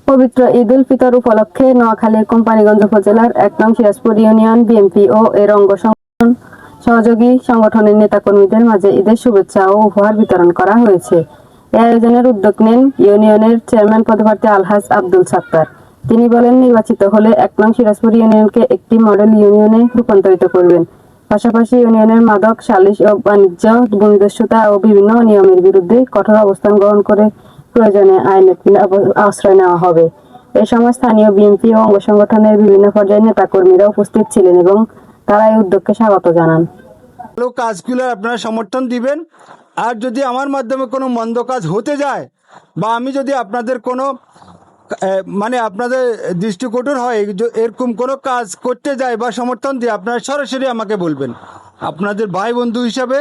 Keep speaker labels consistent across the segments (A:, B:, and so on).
A: পবিত্র ঈদ উল ফিতর উপলক্ষে নোয়াখালীর কোম্পানীগঞ্জ উপজেলার ১ নং সিরাজপুর ইউনিয়ন বিএনপি ও এর অঙ্গ সহযোগী সংগঠনের নেতাকর্মীদের মাঝে ঈদের শুভেচ্ছা ও উপহার বিতরণ করা হয়েছে। এই আয়োজনের উদ্যোগ নেন ইউনিয়নের চেয়ারম্যান পদপ্রার্থী আলহাজ আব্দুল সাত্তার। তিনি বলেন, নির্বাচিত হলে ১ নং সিরাজপুর ইউনিয়নকে একটি মডেল ইউনিয়নে রূপান্তরিত করবেন। পাশাপাশি ইউনিয়নের মাদক, সালিশ ও বাণিজ্য, ভূমিদস্যুতা ও বিভিন্ন অনিয়মের বিরুদ্ধে কঠোর অবস্থান গ্রহণ করে প্রয়োজনে আইনের আশ্রয় নেওয়া হবে। এ সময় স্থানীয় বিএনপি ও অঙ্গ সংগঠনের বিভিন্ন পর্যায়ের নেতাকর্মীরা উপস্থিত ছিলেন এবং তারা এই উদ্যোগকে স্বাগত জানান।
B: ভালো কাজগুলো আপনারা সমর্থন দিবেন, আর যদি আমার মাধ্যমে কোনো মন্দ কাজ হতে যায় বা আমি যদি আপনাদের কোনো আপনাদের দৃষ্টিকটুর হয় এরকম কোনো কাজ করতে যাই বা সমর্থন দিয়ে, আপনারা সরাসরি আমাকে বলবেন। আপনাদের ভাই বন্ধু হিসাবে,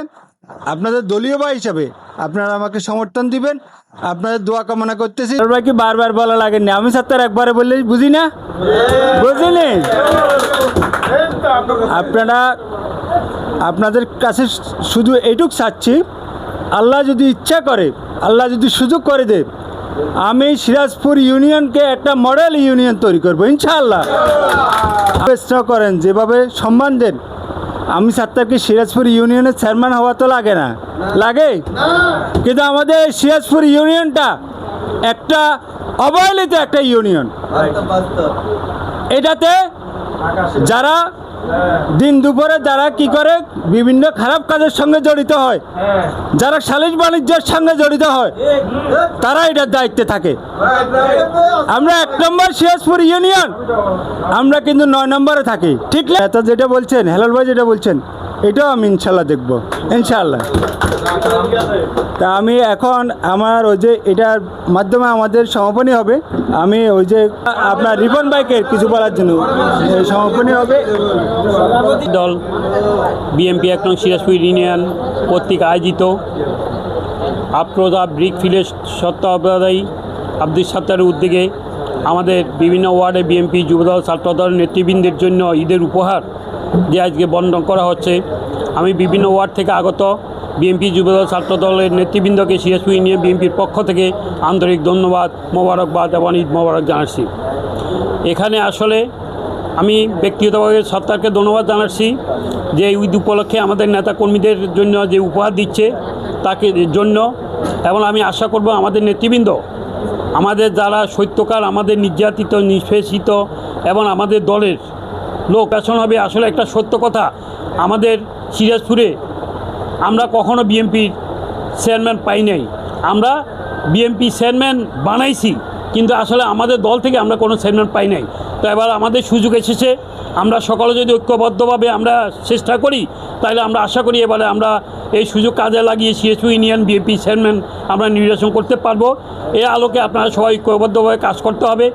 B: আপনাদের দলীয় ভাই হিসাবে আপনারা আমাকে সমর্থন দিবেন। আপনাদের দোয়া কামনা করতেছি। কি বারবার বলা লাগেনি, আমি সাত্তার একবারে বললেই বুঝি না, বুঝলি? আপনারা আপনাদের কাছে শুধু এইটুক চাচ্ছি, আল্লাহ যদি ইচ্ছা করে, আল্লাহ যদি সুযোগ করে দেয়, আমি সিরাজপুর ইউনিয়নকে একটা মডেল ইউনিয়ন তৈরি করবো ইনশাআল্লাহ। চেষ্টা করেন, যেভাবে সম্মান দেন। আমি সাত্তারকে সিরাজপুর ইউনিয়নের চেয়ারম্যান হওয়া তো লাগে না, লাগে? কিন্তু আমাদের সিরাজপুর ইউনিয়নটা একটা অবহেলিত একটা ইউনিয়ন। এটাতে যারা দিন দুপুরে যারা কি করে বিভিন্ন খারাপ কাজের সঙ্গে জড়িত হয়, যারা সালিশ বাণিজ্যের সঙ্গে জড়িত হয়, তারা এটার দায়িত্বে থাকে। আমরা ১ নম্বর সিরাজপুর ইউনিয়ন, আমরা কিন্তু ৯ নম্বরে থাকি, ঠিক না? এটা যেটা বলছেন হেলাল ভাই, যেটা বলছেন এটাও আমি ইনশাল্লাহ দেখব, ইনশাল্লাহ। তা আমি এখন আমার ওই যে এটার মাধ্যমে আমাদের সমাপনী হবে, আমি ওই যে আপনার রিপন ভাইকে কিছু বলার জন্য সমাপনী হবে।
C: দল বিএনপি ১ নং সিরাজপুর ইউনিয়ন কর্তৃক আয়োজিত আফরোজা ব্রিক ফিলের তত্ত্বাবধায়ী আব্দুল সাত্তারের উদ্যোগে আমাদের বিভিন্ন ওয়ার্ডে বিএনপি যুবদল ছাত্রদল নেতৃবৃন্দের জন্য ঈদের উপহার যে আজকে বন্টন করা হচ্ছে। আমি বিভিন্ন ওয়ার্ড থেকে আগত বিএনপি যুবদল ছাত্রদলের নেতৃবৃন্দকে সিরাজপুর ইউনিয়ন বিএনপির পক্ষ থেকে আন্তরিক ধন্যবাদ, মোবারকবাদ এবং ঈদ মোবারক জানাচ্ছি। এখানে আসলে আমি ব্যক্তিগতভাবে সত্তারকে ধন্যবাদ জানাচ্ছি যে ঈদ উপলক্ষে আমাদের নেতাকর্মীদের জন্য যে উপহার দিচ্ছে তাকে জন্য, এবং আমি আশা করব আমাদের নেতৃবৃন্দ, আমাদের যারা সত্যকার, আমাদের নির্যাতিত, নিষ্পেষিত এবং আমাদের দলের লোক শাসন হবে। আসলে একটা সত্য কথা, আমাদের সিরাজপুরে আমরা কখনো বিএনপির চেয়ারম্যান পাই নাই। আমরা বিএনপি চেয়ারম্যান বানাইছি, কিন্তু আসলে আমাদের দল থেকে আমরা কোনো চেয়ারম্যান পাই নাই। তো এবার আমাদের সুযোগ এসেছে, আমরা সকলে যদি ঐক্যবদ্ধভাবে আমরা চেষ্টা করি, তাহলে আমরা আশা করি এবারে আমরা এই সুযোগ কাজে লাগিয়ে সিরাজপুর ইউনিয়ন বিএনপি চেয়ারম্যান আমরা নির্বাচন করতে পারবো। এই আলোকে আপনারা সবাই ঐক্যবদ্ধভাবে কাজ করতে হবে।